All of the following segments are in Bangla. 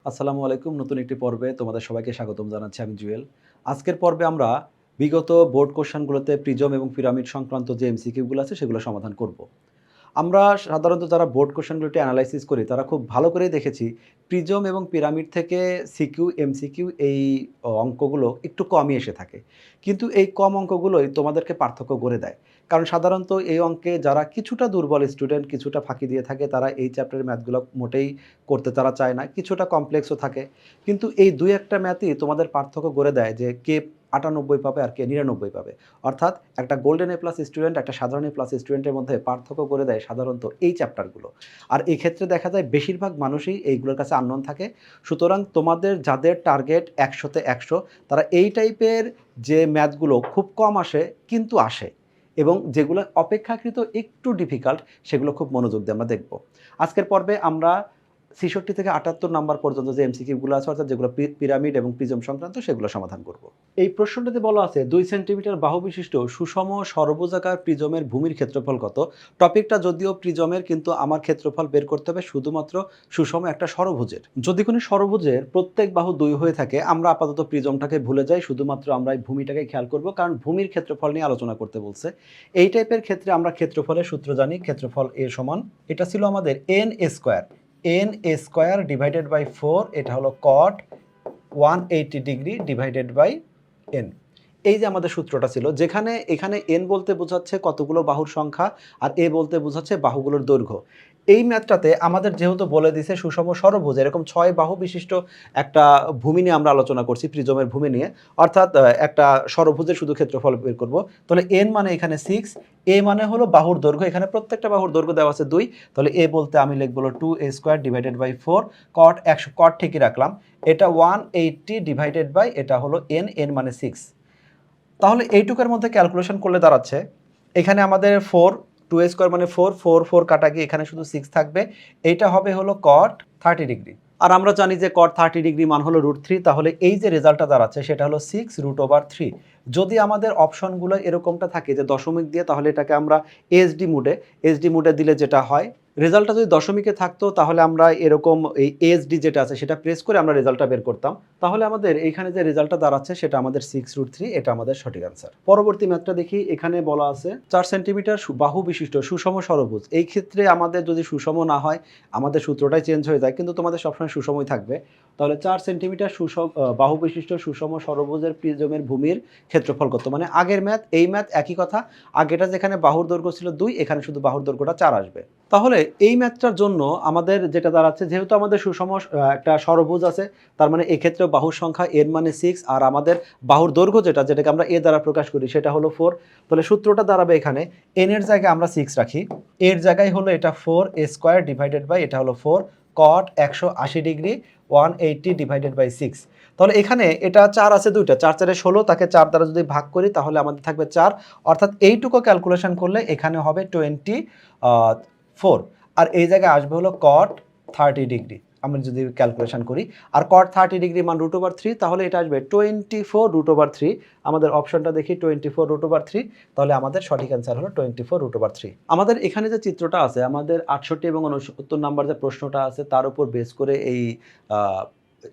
আসসালামু আলাইকুম। নতুন একটি পর্বে তোমাদের সবাইকে স্বাগতম জানাচ্ছি আমি জুয়েল। আজকের পর্বে আমরা বিগত বোর্ড কোয়েশ্চেনগুলোতে প্রিজম এবং পিরামিড সংক্রান্ত যে এমসিকিউ গুলো আছে সেগুলো সমাধান করব। আমরা সাধারণত যারা বোর্ড কোয়েশ্চেনগুলোটি এনালাইসিস করি তারা খুব ভালো করেই দেখেছি প্রিজম এবং পিরামিড থেকে সিকিউ, এমসিকিউ এই অঙ্কগুলো একটু কমই এসে থাকে। কিন্তু এই কম অঙ্কগুলোই তোমাদেরকে পার্থক্য গড়ে দেয়। কারণ সাধারণত এই অঙ্কে যারা কিছুটা দুর্বল স্টুডেন্ট, কিছুটা ফাঁকি দিয়ে থাকে তারা এই চ্যাপ্টারের ম্যাথগুলো মোটেই করতে তারা চায় না। কিছুটা কমপ্লেক্সও থাকে। কিন্তু এই ২-১ টা ম্যাথই তোমাদের পার্থক্য গড়ে দেয় যে কে ৯৮ পাবে আর কে ৯৯ পাবে। অর্থাৎ একটা গোল্ডেন এ প্লাস স্টুডেন্ট, একটা সাধারণ এ প্লাস স্টুডেন্টের মধ্যে পার্থক্য করে দেয় সাধারণত এই চ্যাপ্টারগুলো। আর এই ক্ষেত্রে দেখা যায় বেশিরভাগ মানুষই এইগুলোর কাছে আননোন থাকে। সুতরাং তোমাদের যাদের টার্গেট ১০০ তে ১০০ তারা এই টাইপের যে ম্যাথগুলো খুব কম আসে কিন্তু আসে এবং যেগুলো অপেক্ষাকৃত একটু ডিফিকাল্ট সেগুলো খুব মনোযোগ দিয়ে আমরা দেখব। আজকের পর্বে আমরা ৬৬ থেকে ৭৮ নাম্বার পর্যন্ত যে এমসিকিউগুলো আছে অর্থাৎ যেগুলো পিরামিড এবং প্রিজম সংক্রান্ত সেগুলো সমাধান করব। এই প্রশ্নটিতে বলা আছে ২ সেন্টিমিটার বাহু বিশিষ্ট সুষম ষড়ভুজাকার প্রিজমের ভূমির ক্ষেত্রফল কত? টপিকটা যদিও প্রিজমের কিন্তু আমার ক্ষেত্রফল বের করতে হবে শুধুমাত্র সুষম একটা ষড়ভুজের। যদি কোনো ষড়ভুজের প্রত্যেক বাহু ২ হয়ে থাকে আমরা আপাতত প্রিজমটাকে ভুলে যাই, শুধুমাত্র আমরা এই ভূমিটাকে খেয়াল করব কারণ ভূমির ক্ষেত্রফল নিয়ে আলোচনা করতে বলছে। এই টাইপের ক্ষেত্রে আমরা ক্ষেত্রফলের সূত্র জানি, ক্ষেত্রফল A সমান এটা ছিল আমাদের n square. n square divided by 4 এটা হলো cot 180 degree divided by n। এই যে আমাদের সূত্রটা ছিল যেখানে এখানে n বলতে বোঝাচ্ছে কতগুলো বাহুর সংখ্যা আর a বলতে বোঝাচ্ছে বাহুগুলোর দৈর্ঘ্য। এই ম্যাথটাতে আমাদের যেহেতু বলে দিছে সুষম ষড়ভুজ এরকম ৬ বাহু বিশিষ্ট একটা ভূমি নিয়ে আমরা আলোচনা করছি প্রিজমের ভূমি নিয়ে। অর্থাৎ একটা ষড়ভুজের শুধু ক্ষেত্রফল বের করব। তাহলে n মানে এখানে 6, a মানে হলো বাহুর দৈর্ঘ্য, এখানে প্রত্যেকটা বাহুর দৈর্ঘ্য দেওয়া আছে 2। তাহলে a বলতে আমি লিখব হলো 2a square divided by 4 cot 100 cot ঠিকই রাখলাম। এটা 180 ডিভাইডেড বাই এটা হলো n মানে 6। তাহলে এইটুকের মধ্যে ক্যালকুলেশন করলে দাঁড়াচ্ছে এখানে আমাদের 4 2 স্কয়ার মানে 4 4 4 কাটা গিয়ে এখানে শুধু 6 থাকবে। এইটা হবে হলো cot 30 ডিগ্রি। আর আমরা জানি যে cot 30 ডিগ্রি মান হলো √3। তাহলে এই যে রেজাল্টটা দাঁড়াচ্ছে সেটা হলো 6√3। যদি আমাদের অপশনগুলো এরকমটা থাকে যে দশমিক দিয়ে তাহলে এটাকে আমরা এসডি মোডে দিলে যেটা হয় রেজাল্টটা যদি দশমিকে থাকতো তাহলে আমরা এরকম এই এসডি যেটা আছে সেটা প্রেস করে আমরা রেজাল্টটা বের করতাম। তাহলে আমাদের এইখানে যে রেজাল্টটা দাঁড়াচ্ছে সেটা আমাদের 6√3, এটা আমাদের সঠিক আনসার। পরবর্তী ম্যাথটা দেখি, এখানে বলা আছে ৪ সেন্টিমিটার বাহু বিশিষ্ট সুষম ষড়ভুজ। এই ক্ষেত্রে আমাদের যদি সুষম না হয় আমাদের সূত্রটাই চেঞ্জ হয়ে যায়, কিন্তু তোমাদের সবসময় সুষমই থাকবে। তাহলে ৪ সেন্টিমিটার বাহু বিশিষ্ট সুষম ষড়ভুজের প্রিজমের ভূমির ক্ষেত্রফল কত? মানে আগের ম্যাথ এই ম্যাথ একই কথা। আগেটা যেখানে বাহুর দৈর্ঘ্য ছিল ২ এখানে শুধু বাহুর দৈর্ঘ্যটা ৪ আসবে। তাহলে এই ম্যাথটার জন্য আমাদের যেটা দাঁড়াচ্ছে যেহেতু আমাদের সুষম একটা ষড়ভুজ আছে তার মানে এক্ষেত্রেও বাহুর সংখ্যা n মানে 6 আর আমাদের বাহুর দৈর্ঘ্য যেটাকে আমরা a দ্বারা প্রকাশ করি সেটা হলো 4। তাহলে সূত্রটা দাঁড়াবে এখানে n এর জায়গায় আমরা 6 রাখি, এর জায়গায় হলো এটা 4a স্কয়ার ডিভাইডেড বাই এটা হলো 4 cot 180 ডিগ্রি 180 ডিভাইডেড বাই 6। তাহলে এখানে এটা 4 আছে দুইটা, 4 4 16, তাকে 4 দ্বারা যদি ভাগ করি তাহলে আমাদের থাকবে 4। অর্থাৎ এইটুকু ক্যালকুলেশন করলে এখানে হবে 24 আর এই জায়গায় আসবে হলো cot 30 ডিগ্রি। আমরা যদি ক্যালকুলেশন করি আর cot 30 ডিগ্রি মান √3 তাহলে এটা আসবে 24√3। আমাদের অপশনটা দেখি 24√3, তাহলে আমাদের সঠিক অ্যান্সার হলো 24√3। আমাদের এখানে যে চিত্রটা আছে আমাদের ৬৮ এবং ৬৯ নাম্বার যে প্রশ্নটা আছে তার উপর বেস করে এই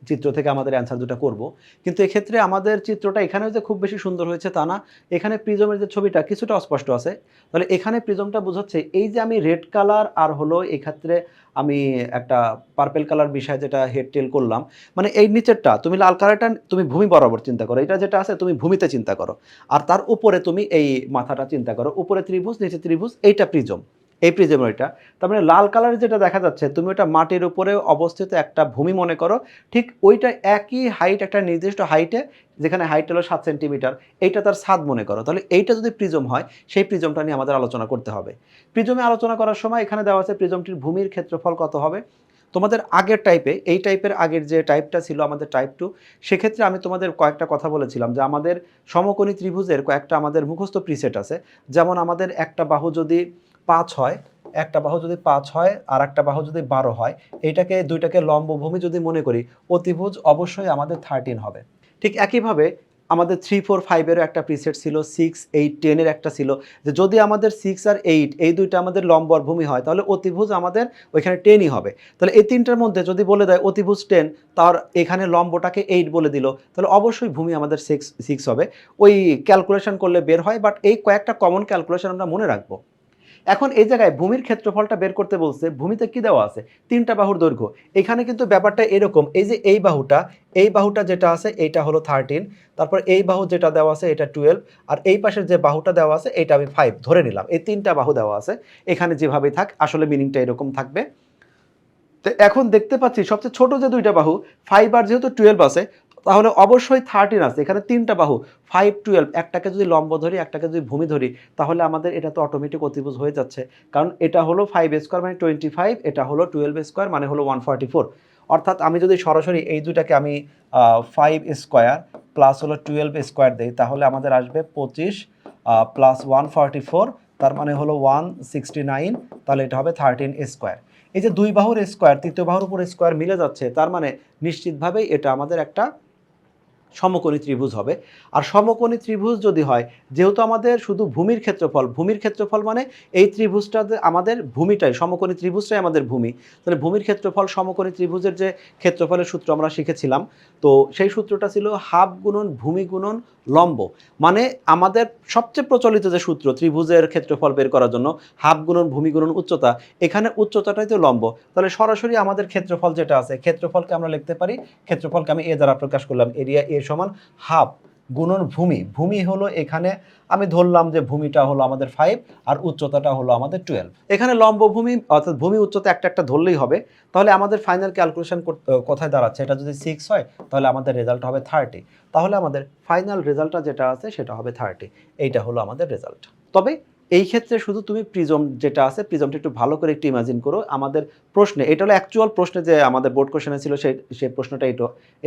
চিত্র থেকে আমাদের অ্যান্সার দুটো করব। কিন্তু এক্ষেত্রে আমাদের চিত্রটা এখানেও যে খুব বেশি সুন্দর হয়েছে তা না, এখানে প্রিজমের যে ছবিটা কিছুটা অস্পষ্ট আছে। তাহলে এখানে প্রিজমটা বোঝাচ্ছে এই যে আমি রেড কালার আর হলো এক্ষেত্রে আমি একটা পার্পেল কালার বিষয় যেটা হেড টেল করলাম, মানে এই নিচেরটা তুমি লাল কালারটা তুমি ভূমি বরাবর চিন্তা করো, এটা যেটা আছে তুমি ভূমিতে চিন্তা করো আর তার উপরে তুমি এই মাথাটা চিন্তা করো, উপরে ত্রিভুজ নিচে ত্রিভুজ, এইটা প্রিজম, এই প্রিজম ওইটা। তার মানে লাল কালারের যেটা দেখা যাচ্ছে তুমি ওটা মাটির উপরে অবস্থিত একটা ভূমি মনে করো, ঠিক ওইটা একই হাইট একটা নির্দিষ্ট হাইটে, যেখানে হাইট হলো 7 সেন্টিমিটার, এইটা তার ছাদ মনে করো। তাহলে এইটা যদি প্রিজম হয় সেই প্রিজমটা নিয়ে আমাদের আলোচনা করতে হবে। প্রিজমে আলোচনা করার সময় এখানে দেওয়া আছে প্রিজমটির ভূমির ক্ষেত্রফল কত হবে। তোমাদের আগের টাইপে এই টাইপের আগের যে টাইপটা ছিল আমাদের টাইপ 2, সেক্ষেত্রে আমি তোমাদের কয়েকটা কথা বলেছিলাম যে আমাদের সমকোণী ত্রিভুজের কয়েকটা আমাদের মুখস্থ প্রিসেট আছে। যেমন আমাদের একটা বাহু যদি 5 হয়, একটা বাহু যদি 5 হয় আর একটা বাহু যদি 12 হয়, এইটাকে দুইটাকে লম্ব ভূমি যদি মনে করি, অতিভুজ অবশ্যই আমাদের 13 হবে। ঠিক একইভাবে আমাদের 3, 4, 5 এরও একটা প্রিসেট ছিল, 6, 8, 10 এর একটা ছিল যে যদি আমাদের 6 আর 8 এই দুইটা আমাদের লম্ব আর ভূমি হয় তাহলে অতিভুজ আমাদের ওইখানে 10 ই হবে। তাহলে এই তিনটার মধ্যে যদি বলে দেয় অতিভুজ 10 তার এখানে লম্বটাকে 8 বলে দিল, তাহলে অবশ্যই ভূমি আমাদের 6 হবে। ওই ক্যালকুলেশন করলে বের হয়, বাট এই কয়েকটা কমন ক্যালকুলেশন আমরা মনে রাখবো। এখন এই জায়গায় ভূমির ক্ষেত্রফলটা বের করতে বলছে, ভূমিতে কি দেওয়া আছে? 3টা বাহুর দৈর্ঘ্য। এখানে কিন্তু ব্যাপারটা এরকম, এই যে এই বাহুটা যেটা আছে এইটা হলো 13, তারপর এই বাহু যেটা দেওয়া আছে এটা 12, আর এই পাশের যে বাহুটা দেওয়া আছে এটা আমি 5 ধরে নিলাম। এই 3টা বাহু দেওয়া আছে। এখানে যেভাবেই থাক আসলে মিনিংটা এরকম থাকবে। তো এখন দেখতে পাচ্ছি সবচেয়ে ছোট যে দুইটা বাহু 5 আর যেহেতু 12 আছে তাহলে অবশ্যই 13 আছে। এখানে 3টা বাহু 5, 12, একটাকে যদি লম্ব ধরি একটাকে যদি ভূমি ধরি তাহলে আমাদের এটা তো অটোমেটিক অতিভুজ হয়ে যাচ্ছে। কারণ এটা হলো 5 স্কয়ার মানে 25, এটা হলো 12 স্কয়ার মানে হলো 144। অর্থাৎ আমি যদি সরাসরি এই দুইটাকে আমি 5 স্কয়ার প্লাস হলো 12 স্কয়ার দেই তাহলে আমাদের আসবে 25 প্লাস 144, তার মানে হলো 169, তাহলে এটা হবে 13 স্কয়ার। এই যে দুই বাহুর স্কয়ার তৃতীয় বাহুর উপর স্কয়ার মিলে যাচ্ছে, তার মানে নিশ্চিতভাবেই এটা আমাদের একটা সমকোণী ত্রিভুজ হবে। আর সমকোণী ত্রিভুজ যদি হয়, যেহেতু আমাদের শুধু ভূমির ক্ষেত্রফল মানে এই ত্রিভুজটাতে আমাদের ভূমিটাই, সমকোণী ত্রিভুজটাই আমাদের ভূমি। তাহলে ভূমির ক্ষেত্রফল সমকোণী ত্রিভুজের যে ক্ষেত্রফলের সূত্র আমরা শিখেছিলাম, তো সেই সূত্রটা ছিল হাফ গুণন ভূমি গুণন লম্ব। মানে আমাদের সবচেয়ে প্রচলিত যে সূত্র ত্রিভুজের ক্ষেত্রফল বের করার জন্য, হাফ গুণন ভূমি গুণন উচ্চতা, এখানে উচ্চতাটাই তো লম্ব। তাহলে সরাসরি আমাদের ক্ষেত্রফল যেটা আছে, ক্ষেত্রফলকে আমরা লিখতে পারি, ক্ষেত্রফলকে আমি এ দ্বারা প্রকাশ করলাম, এরিয়া এ সমান হাফ গুণন ভূমি হলো এখানে আমি ধরলাম যে ভূমিটা হলো আমাদের 5 আর উচ্চতাটা হলো আমাদের 12। এখানে লম্ব ভূমি অর্থাৎ ভূমি উচ্চতা একটা একটা ধরলেই হবে। তাহলে আমাদের ফাইনাল ক্যালকুলেশন কোথায় দাঁড়াচ্ছে? এটা যদি 6 হয় তাহলে আমাদের রেজাল্ট হবে 30। তাহলে আমাদের ফাইনাল রেজাল্টটা যেটা আছে সেটা হবে 30। এইটা হলো আমাদের রেজাল্ট। তবে এই ক্ষেত্রে শুধু তুমি প্রিজম যেটা আছে প্রিজমটা একটু ভালো করে একটু ইমাজিন করো। আমাদের প্রশ্নে এটা হলো অ্যাকচুয়াল প্রশ্নে যে আমাদের বোর্ড কোশ্চেনে ছিল সেই প্রশ্নটা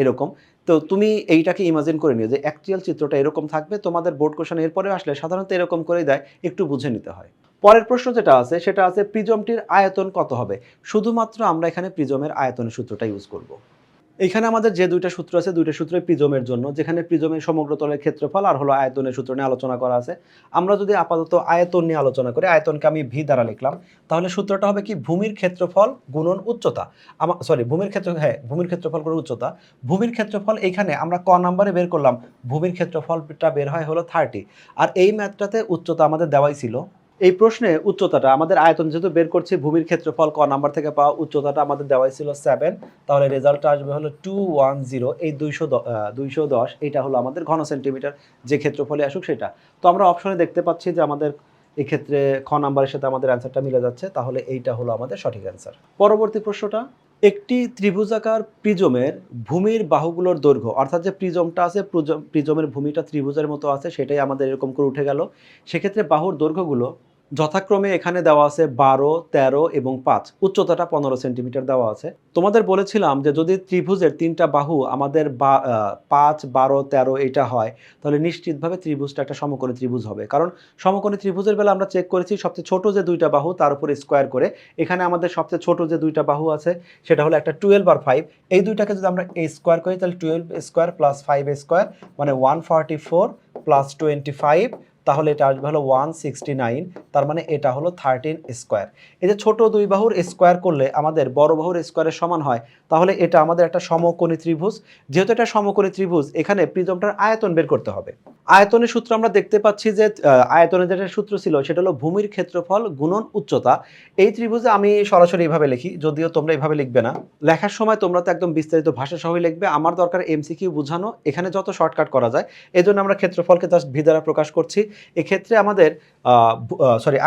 এরকম। তো তুমি এইটাকে ইমাজিন করে নিও যে অ্যাকচুয়াল চিত্রটা এরকম থাকবে। তোমাদের বোর্ড কোশ্চেন এরপরে আসলে সাধারণত এরকম করেই দেয়, একটু বুঝে নিতে হয়। পরের প্রশ্ন যেটা আছে সেটা আছে প্রিজমটির আয়তন কত হবে? শুধুমাত্র আমরা এখানে প্রিজমের আয়তনের সূত্রটা ইউজ করব। এখানে আমাদের যে দুইটা সূত্র আছে দুইটা সূত্রই প্রিজমের জন্য, যেখানে প্রিজমের সমগ্র তলের ক্ষেত্রফল আর হলো আয়তনের সূত্র নিয়ে আলোচনা করা আছে। আমরা যদি আপাতত আয়তন নিয়ে আলোচনা করি, আয়তনকে আমি ভি দ্বারা লিখলাম, তাহলে সূত্রটা হবে কি ভূমির ক্ষেত্রফল গুণন উচ্চতা। ভূমির ক্ষেত্রফল গুণন উচ্চতা। ভূমির ক্ষেত্রফল এখানে আমরা ক নাম্বারে বের করলাম, ভূমির ক্ষেত্রফলটা বের হয় হলো 30। আর এই ম্যাথটাতে উচ্চতা আমাদের দেওয়াই ছিল। এই প্রশ্নে উচ্চতাটা আমাদের আয়তন যেহেতু বের করছি, ভূমির ক্ষেত্রফল ক নাম্বার থেকে পাওয়া, উচ্চতাটা আমাদের দেওয়াই ছিল 7, তাহলে রেজাল্টটা আসবে হলো 210। এই 210 এটা হলো আমাদের ঘন সেন্টিমিটার, যে ক্ষেত্রফলে আসুক সেটা। তো আমরা অপশনে দেখতে পাচ্ছি যে আমাদের এক্ষেত্রে খ নাম্বারের সাথে আমাদের অ্যান্সারটা মিলে যাচ্ছে, তাহলে এইটা হলো আমাদের সঠিক অ্যান্সার। পরবর্তী প্রশ্নটা, একটি ত্রিভুজাকার প্রিজমের ভূমির বাহুগুলোর দৈর্ঘ্য, অর্থাৎ যে প্রিজমটা আছে প্রিজমের ভূমিটা ত্রিভুজের মতো আছে সেটাই আমাদের এরকম করে উঠে গেল। সেক্ষেত্রে বাহুর দৈর্ঘ্যগুলো যথাক্রমে এখানে দেওয়া আছে 12, 13 এবং 5, উচ্চতাটা 15 সেন্টিমিটার দেওয়া আছে। তোমাদের বলেছিলাম যে যদি ত্রিভুজের 3টা বাহু আমাদের 5, 12, 13 এটা হয় তাহলে নিশ্চিতভাবে ত্রিভুজটা একটা সমকোণী ত্রিভুজ হবে। কারণ সমকোণী ত্রিভুজের বেলা আমরা চেক করেছি সবচেয়ে ছোট যে দুইটা বাহু তার উপর স্কোয়ার করে। এখানে আমাদের সবচেয়ে ছোট যে দুইটা বাহু আছে সেটা হলো একটা 12 আর 5। এই দুইটাকে যদি আমরা স্কোয়ার করি তাহলে 12 স্কোয়ার প্লাস 5 স্কোয়ার মানে 144 প্লাস 25, তাহলে এটা আসবে হলো 169, তার মানে এটা হলো 13 স্কোয়ার। এই যে ছোট দুই বাহুর স্কোয়ার করলে আমাদের বড় বাহুর স্কোয়ারের সমান হয়, তাহলে এটা আমাদের একটা সমকোণী ত্রিভুজ। যেহেতু এটা সমকোণী ত্রিভুজ, এখানে প্রিজমটার আয়তন বের করতে হবে। আয়তনের সূত্র আমরা দেখতে পাচ্ছি যে আয়তনের যেটা সূত্র ছিল সেটা হলো ভূমির ক্ষেত্রফল গুণন উচ্চতা। এই ত্রিভুজে আমি সরাসরি এইভাবে লিখি, যদিও তোমরা এইভাবে লিখবে না। লেখার সময় তোমরা তো একদম বিস্তারিত ভাষা সহই লিখবে। আমার দরকার এমসিকিউ বোঝানো, এখানে যত শর্টকাট করা যায়। এজন্য আমরা ক্ষেত্রফলকে জাস্ট ভি দ্বারা প্রকাশ করছি। এক্ষেত্রে আমাদের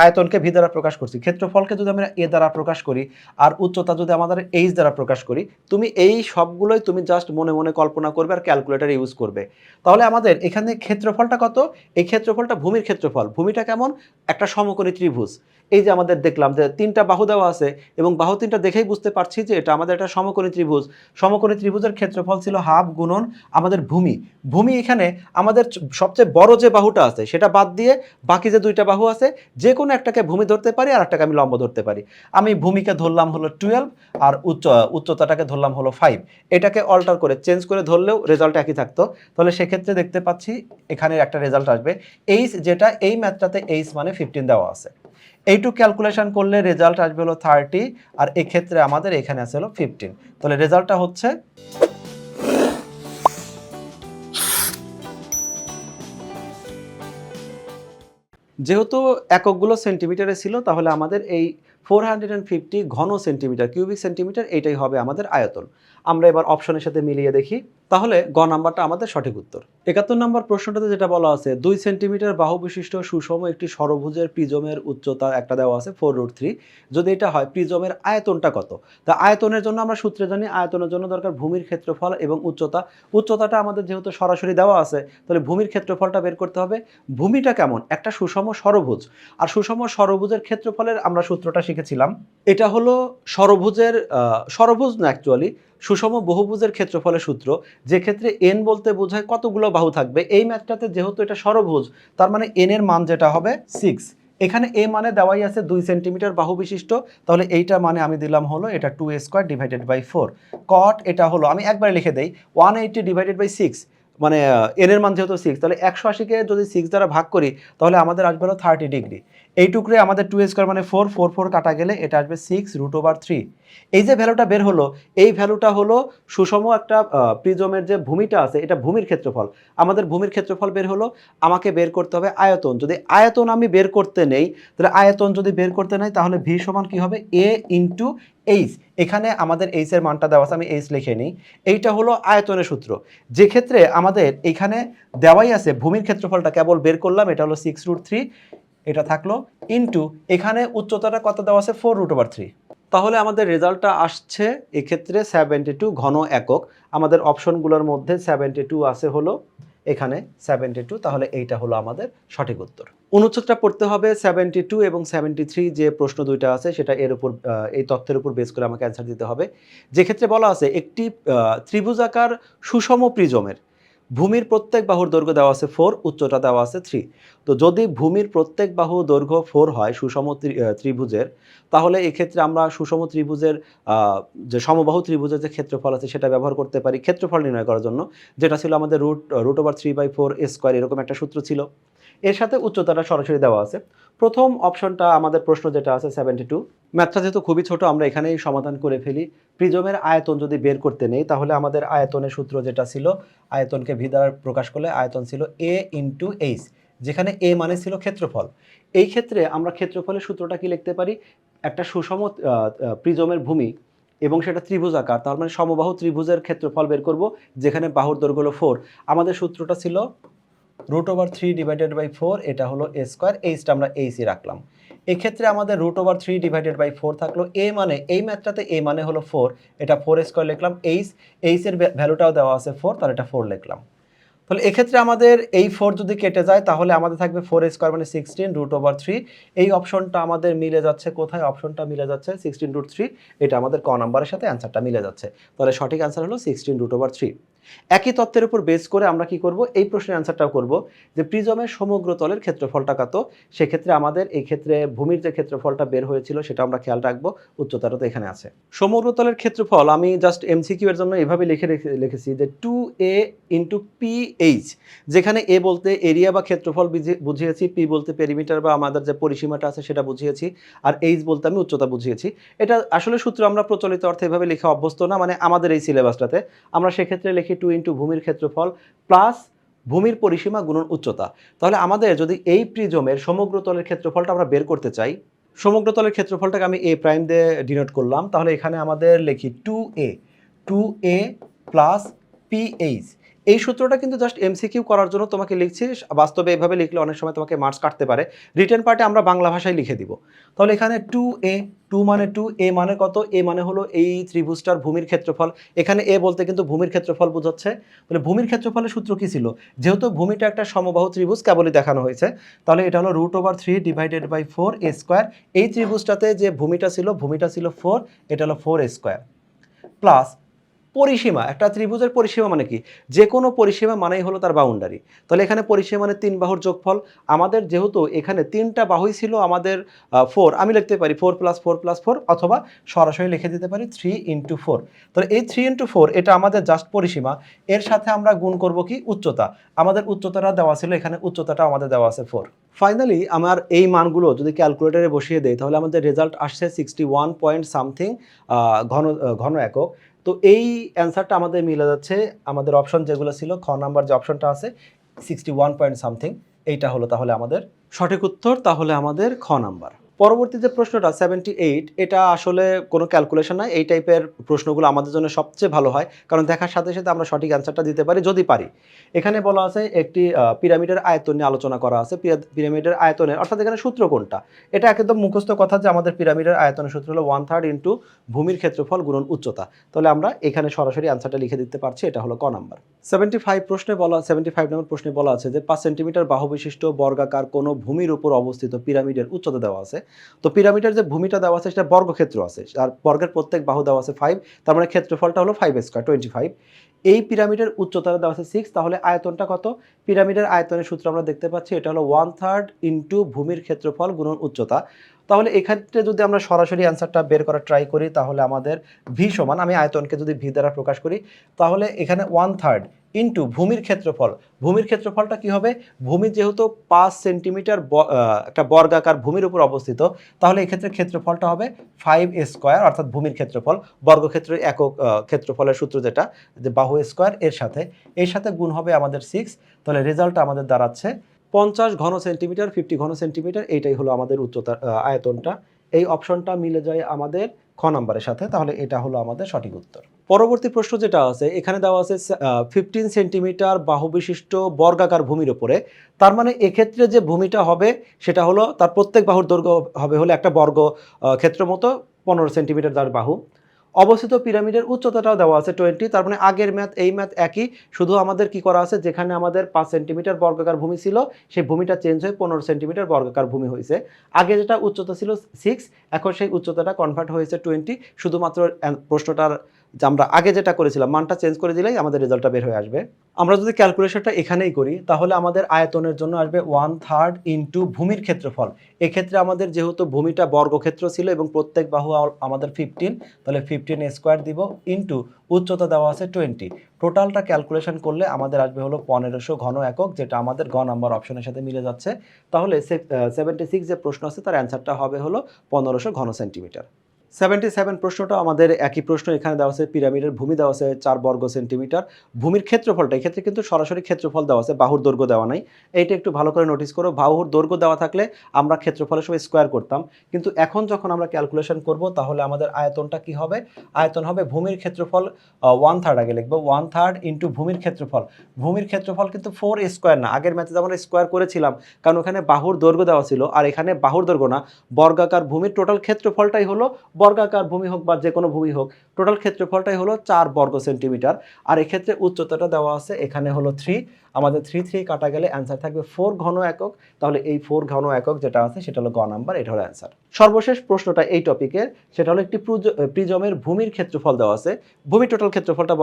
আয়তনকে ভি দ্বারা প্রকাশ করছি। ক্ষেত্রফলকে যদি আমরা এ দ্বারা প্রকাশ করি আর উচ্চতা যদি আমাদের এইচ দ্বারা প্রকাশ করি, তুমি এই সবগুলোই তুমি জাস্ট মনে মনে কল্পনা করবে আর ক্যালকুলেটর ইউজ করবে। তাহলে আমাদের এখানে ক্ষেত্রফলটা কত? এই ক্ষেত্রফলটা ভূমির ক্ষেত্রফল। ভূমিটা কেমন? একটা সমকোণী ত্রিভুজ। এই যে আমাদের দেখলাম যে 3টা বাহু দেওয়া আছে এবং বাহু 3টা দেখেই বুঝতে পারছি যে এটা আমাদের একটা সমকোণী ত্রিভুজ। সমকোণী ত্রিভুজের ক্ষেত্রফল ছিল হাফ গুণন আমাদের ভূমি। এখানে আমাদের সবচেয়ে বড় যে বাহুটা আছে সেটা বাদ দিয়ে বাকি যে দুইটা বাহু আছে, যে কোনো একটাকে ভূমি ধরতে পারি আর একটাকে আমি লম্ব ধরতে পারি। আমি ভূমিকে ধরলাম হলো 12 আর উচ্চতাটাকে ধরলাম হলো 5। এটাকে অল্টার করে চেঞ্জ করে ধরলেও রেজাল্ট একই থাকতো। তাহলে সেক্ষেত্রে দেখতে পাচ্ছি এখানে একটা রেজাল্ট আসবে এইচ, যেটা এই ম্যাথটাতে এইচ মানে 15 দেওয়া আছে। এইটুকু ক্যালকুলেশন করলে রেজাল্ট আসবে হলো 30, আর এক্ষেত্রে আমাদের এখানে আছে হলো 15। তাহলে রেজাল্টটা হচ্ছে যেহেতু এককগুলো সেন্টিমিটারে ছিল, তাহলে আমাদের এই 450 ঘন সেন্টিমিটার কিউবিক সেন্টিমিটার এটাই হবে আমাদের আয়তন। আমরা এবার অপশনের সাথে মিলিয়ে দেখি। তাহলে গ নাম্বারটা আমাদের সঠিক উত্তর। 71 নম্বর প্রশ্নটাতে যেটা বলা আছে 2 সেন্টিমিটার বাহু বিশিষ্ট সুষম একটি ষড়ভুজের প্রিজমের উচ্চতা একটা দেওয়া আছে 4√3। যদি এটা হয় প্রিজমের আয়তনটা কত? তা আয়তনের জন্য আমরা সূত্রে জানি আয়তনের জন্য দরকার ভূমির ক্ষেত্রফল এবং উচ্চতা। উচ্চতাটা আমাদের যেহেতু সরাসরি দেওয়া আছে, তাহলে ভূমির ক্ষেত্রফলটা বের করতে হবে। ভূমিটা কেমন? একটা সুষম ষড়ভুজ। আর সুষম ষড়ভুজের ক্ষেত্রফলের আমরা সূত্রটা শিখেছিলাম। এটা হলো ষড়ভুজের ষড়ভুজ না, অ্যাকচুয়ালি সুষম বহুভুজের ক্ষেত্রফলের সূত্র, যে ক্ষেত্রে n বলতে বোঝায় কতগুলো বাহু থাকবে। এই ম্যাথটাতে যেহেতু এটা ষড়ভুজ, তার মানে n এর মান যেটা হবে 6। এখানে a মানে দেওয়াই আছে 2 সেন্টিমিটার বাহু বিশিষ্ট, তাহলে এইটা মানে আমি দিলাম হলো এটা 2a² ডিভাইডেড বাই 4। কট এটা হলো আমি একবারে লিখে দেই 180 ডিভাইডেড বাই 6, মানে n এর মান যেহেতু 6, তাহলে 180কে যদি 6 দ্বারা ভাগ করি তাহলে আমাদের আসবে হলো 30 ডিগ্রি। এইটুকুরে আমাদের 2a² মানে 4, 4 4 কাটা গেলে এটা আসবে 6√3। এই যে ভ্যালুটা বের হলো, এই ভ্যালুটা হলো সুষম একটা প্রিজমের যে ভূমিটা আছে, এটা ভূমির ক্ষেত্রফল। আমাদের ভূমির ক্ষেত্রফল বের হলো, আমাকে বের করতে হবে আয়তন। যদি আয়তন আমি বের করতে নেই, তাহলে আয়তন যদি বের করতে নেই তাহলে ভি সমান কি হবে? a into H. এখানে আমাদের এইচ এর মানটা দেওয়া আছে, আমি এইচ লিখে নিই। এইটা হলো আয়তনের সূত্র, যে ক্ষেত্রে আমাদের এখানে দেওয়াই আছে ভূমির ক্ষেত্রফলটা কেবল বের করলাম, এটা হলো 6√3, এটা থাকলো ইন্টু এখানে উচ্চতাটা কত দেওয়া আছে 4√3। তাহলে আমাদের রেজাল্টটা আসছে এক্ষেত্রে 72 ঘন একক। আমাদের অপশনগুলোর মধ্যে 72 আছে হলো এখানে 72, তাহলে এইটা হলো আমাদের সঠিক উত্তর। অনুচ্ছেদটা পড়তে হবে 72 এবং 73, যে প্রশ্ন দুইটা আছে সেটা এর উপর এই তথ্যের উপর বেস করে আমাকে অ্যান্সার দিতে হবে। যে ক্ষেত্রে বলা আছে একটি ত্রিভুজাকার সুষম প্রিজমের ভূমির প্রত্যেক বাহুর দৈর্ঘ্য দেওয়া আছে 4, উচ্চতা দেওয়া আছে 3। তো যদি ভূমির প্রত্যেক বাহু দৈর্ঘ্য 4 হয় সুষম ত্রিভুজের, তাহলে এক্ষেত্রে আমরা সুষম ত্রিভুজের যে সমবাহু ত্রিভুজের যে ক্ষেত্রফল আছে সেটা ব্যবহার করতে পারি ক্ষেত্রফল নির্ণয় করার জন্য, যেটা ছিল আমাদের √3/4 এরকম একটা সূত্র ছিল। এর সাথে উচ্চতাটা সরাসরি দেওয়া আছে। প্রথম অপশনটা আমাদের প্রশ্ন যেটা আছে 72, ম্যাথটা যেহেতু খুবই ছোট আমরা এখানেই সমাধান করে ফেলি। প্রিজমের আয়তন যদি বের করতে নেই, তাহলে আমাদের আয়তনের সূত্র যেটা ছিল, আয়তনকে ভি দ্বারা প্রকাশ করলে আয়তন ছিল a ইন্টু এইচ, যেখানে a মানে ছিল ক্ষেত্রফল। এই ক্ষেত্রে আমরা ক্ষেত্রফলের সূত্রটা কি লিখতে পারি? একটা সুষম প্রিজমের ভূমি এবং সেটা ত্রিভুজাকার, তার মানে সমবাহু ত্রিভুজের ক্ষেত্রফল বের করব, যেখানে বাহুর দৈর্ঘ্য হলো 4। আমাদের সূত্রটা ছিল √3 ডিভাইডেড বাই 4, এটা হলো a², এইচটা আমরা এইচই রাখলাম। এক্ষেত্রে আমাদের √3 ডিভাইডেড বাই 4 থাকলো, a মানে এই ম্যাথটাতে a মানে হলো 4, এটা 4a² লিখলাম। এইচ এর ভ্যালুটাও দেওয়া আছে 4, তাহলে এটা 4 লিখলাম। তাহলে এক্ষেত্রে আমাদের এই 4 যদি কেটে যায় তাহলে আমাদের থাকবে 4a² মানে 16√3। এই অপশনটা আমাদের মিলে যাচ্ছে কোথায়? অপশনটা মিলে যাচ্ছে 16√3, এটা আমাদের ক নাম্বারের সাথে অ্যান্সারটা মিলে যাচ্ছে। তাহলে সঠিক অ্যান্সার হলো 16√3। একই তথ্যের উপর বেস করে আমরা কি করব? এই প্রশ্নের অ্যান্সারটাও করব যে প্রিজমের সমগ্র তলের ক্ষেত্রফলটা কত। সেক্ষেত্রে আমাদের এই ক্ষেত্রে ভূমির যে ক্ষেত্রফলটা বের হয়েছিল সেটা আমরা খেয়াল রাখবো, উচ্চতাটা তো এখানে আছে। সমগ্র তলের ক্ষেত্রফল আমি জাস্ট এমসিকিউ এর জন্য এভাবে লিখেছি যে 2a ইন্টু পিএইচ, যেখানে এ বলতে এরিয়া বা ক্ষেত্রফল বুঝিয়েছি, পি বলতে পেরিমিটার বা আমাদের যে পরিসীমাটা আছে সেটা বুঝিয়েছি, আর এইচ বলতে আমি উচ্চতা বুঝিয়েছি। এটা আসলে সূত্র আমরা প্রচলিত অর্থে এভাবে লেখা অভ্যস্ত না, মানে আমাদের এই সিলেবাসটাতে আমরা সেক্ষেত্রে লিখি 2 ইন্টু ভূমির ক্ষেত্রফল প্লাস ভূমির পরিসীমা গুণন উচ্চতা। তাহলে আমাদের যদি এই প্রিজমের সমগ্র তলের ক্ষেত্রফলটা আমরা বের করতে চাই, সমগ্র তলের ক্ষেত্রফলটাকে আমি এ প্রাইম দিয়ে ডিনোট করলাম, তাহলে এখানে আমাদের লিখি 2a প্লাস পিএইচ। এই সূত্রটা কিন্তু জাস্ট এমসিকিউ করার জন্য তোমাকে লিখছি, বাস্তবে এভাবে লিখলে অনেক সময় তোমাকে মার্কস কাটতে পারে। রিটেন পার্টে আমরা বাংলা ভাষায় লিখে দিব। তাহলে এখানে 2a, 2 মানে 2, a মানে কত? a মানে হলো এই ত্রিভুজটার ভূমির ক্ষেত্রফল। এখানে a বলতে কিন্তু ভূমির ক্ষেত্রফল বোঝাচ্ছে। তাহলে ভূমির ক্ষেত্রফলের সূত্র কি ছিল? যেহেতু ভূমিটা একটা সমবাহু ত্রিভুজ কেবলই দেখানো হয়েছে, তাহলে এটা হলো √3 ডিভাইডেড বাই 4a²। এই ত্রিভুজটাতে যে ভূমিটা ছিল 4, এটা হলো 4a² প্লাস পরিসীমা, একটা ত্রিভুজের পরিসীমা মানে কি? যে কোনো পরিসীমা মানেই হলো তার বাউন্ডারি। তাহলে এখানে পরিসীমা মানে ৩ বাহুর যোগফল। আমাদের যেহেতু এখানে ৩ টা বাহুই ছিল আমাদের 4, আমি লিখতে পারি 4 + 4 + 4 অথবা সরাসরি লিখে দিতে পারি 3 × 4। তাহলে এই 3 × 4 এটা আমাদের জাস্ট পরিসীমা। এর সাথে আমরা গুণ করব কি? উচ্চতা। আমাদের উচ্চতাটা দেওয়া ছিল, এখানে উচ্চতাটা আমাদের দেওয়া আছে 4। ফাইনালি আমার এই মানগুলো যদি ক্যালকুলেটরে বসিয়ে দেই তাহলে আমাদের রেজাল্ট আসছে 61 পয়েন্ট সামথিং ঘন একক। তো এই অ্যান্সারটা আমাদের মিলে যাচ্ছে আমাদের অপশন যেগুলো ছিল, খ নাম্বার যে অপশনটা আছে 61 পয়েন্ট সামথিং, এইটা হলো তাহলে আমাদের সঠিক উত্তর, তাহলে আমাদের খ নাম্বার। পরবর্তী যে প্রশ্নটা 78, এটা আসলে কোনো ক্যালকুলেশন নয়। এই টাইপের প্রশ্নগুলো আমাদের জন্য সবচেয়ে ভালো হয়, কারণ দেখার সাথে সাথে আমরা সঠিক অ্যান্সারটা দিতে পারি যদি পারি। এখানে বলা আছে একটি পিরামিডের আয়তন নিয়ে আলোচনা করা আছে। পিরামিডের আয়তনের অর্থাৎ এখানে সূত্র কোনটা, এটা একদম মুখস্থ কথা যে আমাদের পিরামিডের আয়তনের সূত্র হলো 1/3 ইন্টু ভূমির ক্ষেত্রফল গুণন উচ্চতা। তাহলে আমরা এখানে সরাসরি অ্যান্সারটা লিখে দিতে পারছি, এটা হলো ক নাম্বার। 75 নম্বর প্রশ্নে বলা আছে যে 5 সেন্টিমিটার বাহু বিশিষ্ট বর্গাকার কোনো ভূমির উপর অবস্থিত পিরামিডের উচ্চতা দেওয়া আছে। তো পিরামিডের যে ভূমিটা দেওয়া আছে সেটা বর্গক্ষেত্র আছে, আর বর্গের প্রত্যেক বাহু দেওয়া আছে 5, তার মানে ক্ষেত্রফলটা হলো 5² 25। এই পিরামিডের উচ্চতা দেওয়া আছে 6, তাহলে আয়তনটা কত? পিরামিডের আয়তনের সূত্র আমরা দেখতে পাচ্ছি, এটা হলো 1/3 ইন্টু ভূমির ক্ষেত্রফল গুণন উচ্চতা। তাহলে এক্ষেত্রে যদি আমরা সরাসরি অ্যান্সারটা বের করার ট্রাই করি তাহলে আমাদের ভি সমান, আমি আয়তনকে যদি ভি দ্বারা প্রকাশ করি তাহলে এখানে 1/3 ইন্টু ভূমির ক্ষেত্রফল। ভূমির ক্ষেত্রফলটা কি হবে? ভূমি যেহেতু 5 সেন্টিমিটার একটা বর্গাকার ভূমির উপর অবস্থিত, তাহলে এক্ষেত্রে ক্ষেত্রফলটা হবে 5² অর্থাৎ ভূমির ক্ষেত্রফল, বর্গক্ষেত্রের একক ক্ষেত্রফলের সূত্র যেটা, যে বাহু স্কোয়ার এর সাথে গুণ হবে আমাদের 6। তাহলে রেজাল্ট আমাদের দাঁড়াচ্ছে 50 ঘন সেন্টিমিটার, 50 ঘন সেন্টিমিটার, এইটাই হলো আমাদের উচ্চতার আয়তনটা। এই অপশনটা মিলে যায় আমাদের খ নাম্বারের সাথে, তাহলে এটা হলো আমাদের সঠিক উত্তর। পরবর্তী প্রশ্ন যেটা আছে এখানে দেওয়া আছে 15 সেন্টিমিটার বাহু বিশিষ্ট বর্গাকার ভূমির উপরে। তার মানে এক্ষেত্রে যে ভূমিটা হবে সেটা হলো তার প্রত্যেক বাহুর দৈর্ঘ্য হবে হলো একটা বর্গ ক্ষেত্র মতো 15 সেন্টিমিটার যার বাহু। অবস্থিত পিরামিডের উচ্চতাটাও দেওয়া আছে 20, তার মানে আগের ম্যাথ এই ম্যাথ একই, শুধু আমাদের কি করা আছে, যেখানে আমাদের 5 সেন্টিমিটার বর্গাকার ভূমি ছিল সেই ভূমিটা চেঞ্জ হয়ে 15 সেন্টিমিটার বর্গাকার ভূমি হয়েছে। আগে যেটা উচ্চতা ছিল 6, এখন সেই উচ্চতাটা কনভার্ট হয়েছে 20। শুধুমাত্র প্রশ্নটার যে আমরা আগে যেটা করেছিলাম মানটা চেঞ্জ করে দিলেই আমাদের রেজাল্টটা বের হয়ে আসবে। আমরা যদি ক্যালকুলেশনটা এখানেই করি তাহলে আমাদের আয়তনের জন্য আসবে 1/3 ইন্টু ভূমির ক্ষেত্রফল। এক্ষেত্রে আমাদের যেহেতু ভূমিটা বর্গক্ষেত্র ছিল এবং প্রত্যেক বাহু আমাদের 15, তাহলে 15² দিব ইন্টু উচ্চতা দেওয়া আছে 20। টোটালটা ক্যালকুলেশন করলে আমাদের আসবে হলো 1500 ঘন একক, যেটা আমাদের গ নাম্বার অপশনের সাথে মিলে যাচ্ছে। তাহলে 76 যে প্রশ্ন আছে তার অ্যান্সারটা হবে হলো 1500 ঘন সেন্টিমিটার। 77 প্রশ্নটা আমাদের একই প্রশ্ন, এখানে দেওয়া আছে পিরামিডের ভূমি দেওয়া আছে 4 বর্গ সেন্টিমিটার, ভূমির ক্ষেত্রফলটা এক্ষেত্রে কিন্তু সরাসরি ক্ষেত্রফল দেওয়া আছে, বাহুর দৈর্ঘ্য দেওয়া নাই। এইটা একটু ভালো করে নোটিস করো, বাহুর দৈর্ঘ্য দেওয়া থাকলে আমরা ক্ষেত্রফলের সময় স্কোয়ার করতাম, কিন্তু এখন যখন আমরা ক্যালকুলেশন করব তাহলে আমাদের আয়তনটা কি হবে? আয়তন হবে ভূমির ক্ষেত্রফল 1/3, আগে লিখবো 1/3 ইন্টু ভূমির ক্ষেত্রফল। ভূমির ক্ষেত্রফল কিন্তু 4² না, আগের ম্যাথে যেমন স্কোয়ার করেছিলাম, কারণ ওখানে বাহুর দৈর্ঘ্য দেওয়া ছিল, আর এখানে বাহুর দৈর্ঘ্য না, বর্গাকার ভূমির টোটাল ক্ষেত্রফলটাই হলো, বর্গাকার ভূমি হোক বা যে কোনো ভূমি হোক, টোটাল ক্ষেত্রফলটাই হলো 4 বর্গ সেন্টিমিটার। আর এক্ষেত্রে উচ্চতাটা দেওয়া আছে এখানে হলো 3, আমাদের 3 কাটা গেলে অ্যান্সার থাকবে 4 ঘন একক। তাহলে এই 4 ঘন একক যেটা আছে সেটা হলো গ নাম্বার, এটা হলো অ্যান্সার। সর্বশেষ প্রশ্নটা এই টপিকের, সেটা হলো একটি প্রিজমের ভূমির ক্ষেত্রফল দেওয়া আছে। ভূমির টোটাল ক্ষেত্রফলটা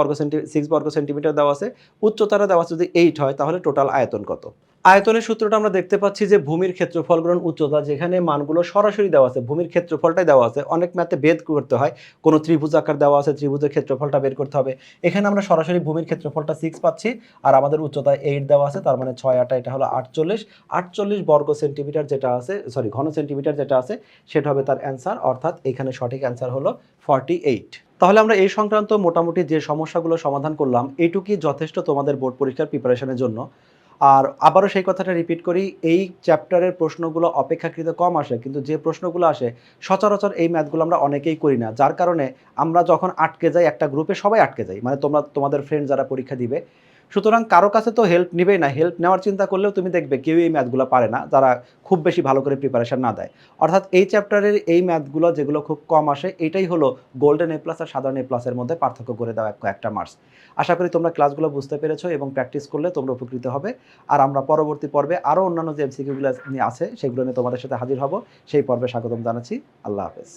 6 বর্গ সেন্টিমিটার দেওয়া আছে, উচ্চতাটা দেওয়া আছে যদি 8 হয় তাহলে টোটাল আয়তন কত? আয়তনের সূত্রটা আমরা দেখতে পাচ্ছি যে ভূমির ক্ষেত্রফল গুণন উচ্চতা, যেখানে মানগুলো সরাসরি দেওয়া আছে, ভূমির ক্ষেত্রফলটাই দেওয়া আছে। অনেক ম্যাথে বেদ করতে হয়, কোনো ত্রিভুজ আকার দেওয়া আছে, ত্রিভুজের ক্ষেত্রফলটা বের করতে হবে। এখানে আমরা সরাসরি ভূমির ক্ষেত্রফলটা 6 পাচ্ছি, আর আমাদের উচ্চতা 8 দেওয়া আছে, তার মানে 6 8 এটা হলো 48 বর্গ সেন্টিমিটার যেটা আছে, সরি ঘন সেন্টিমিটার যেটা আছে সেটা হবে তার অ্যান্সার, অর্থাৎ এখানে সঠিক অ্যান্সার হলো 48। তাহলে আমরা এই সংক্রান্ত মোটামুটি যে সমস্যাগুলো সমাধান করলাম এইটুকুই যথেষ্ট তোমাদের বোর্ড পরীক্ষার প্রিপারেশনের জন্য। আর আবারও সেই কথাটা রিপিট করি, এই চ্যাপ্টারের প্রশ্নগুলো অপেক্ষাকৃত কম আসে, কিন্তু যে প্রশ্নগুলো আসে সচরাচর এই ম্যাথগুলো আমরা অনেকেই করি না, যার কারণে আমরা যখন আটকে যাই একটা গ্রুপে সবাই আটকে যাই, মানে তোমাদের ফ্রেন্ড যারা পরীক্ষা দিবে। সুতরাং কারো কাছে তো হেল্প নিবেই না, হেল্প নেওয়ার চিন্তা করলেও তুমি দেখবে কেউ এই ম্যাথগুলো পারে না যারা খুব বেশি ভালো করে প্রিপারেশন না দেয়। অর্থাৎ এই চ্যাপ্টারের এই ম্যাথগুলো যেগুলো খুব কম আসে, এটাই হলো গোল্ডেন এ প্লাস আর সাধারণ এ প্লাসের মধ্যে পার্থক্য করে দেওয়া একটা মার্কস। আশা করি তোমরা ক্লাসগুলো বুঝতে পেরেছো এবং প্র্যাকটিস করলে তোমরা উপকৃত হবে। আর আমরা পরবর্তী পর্বে আরও অন্যান্য যে এমসিকিউগুলো নিয়ে আছে সেগুলো নিয়ে তোমাদের সাথে হাজির হব। সেই পর্বে স্বাগতম জানাচ্ছি। আল্লাহ হাফেজ।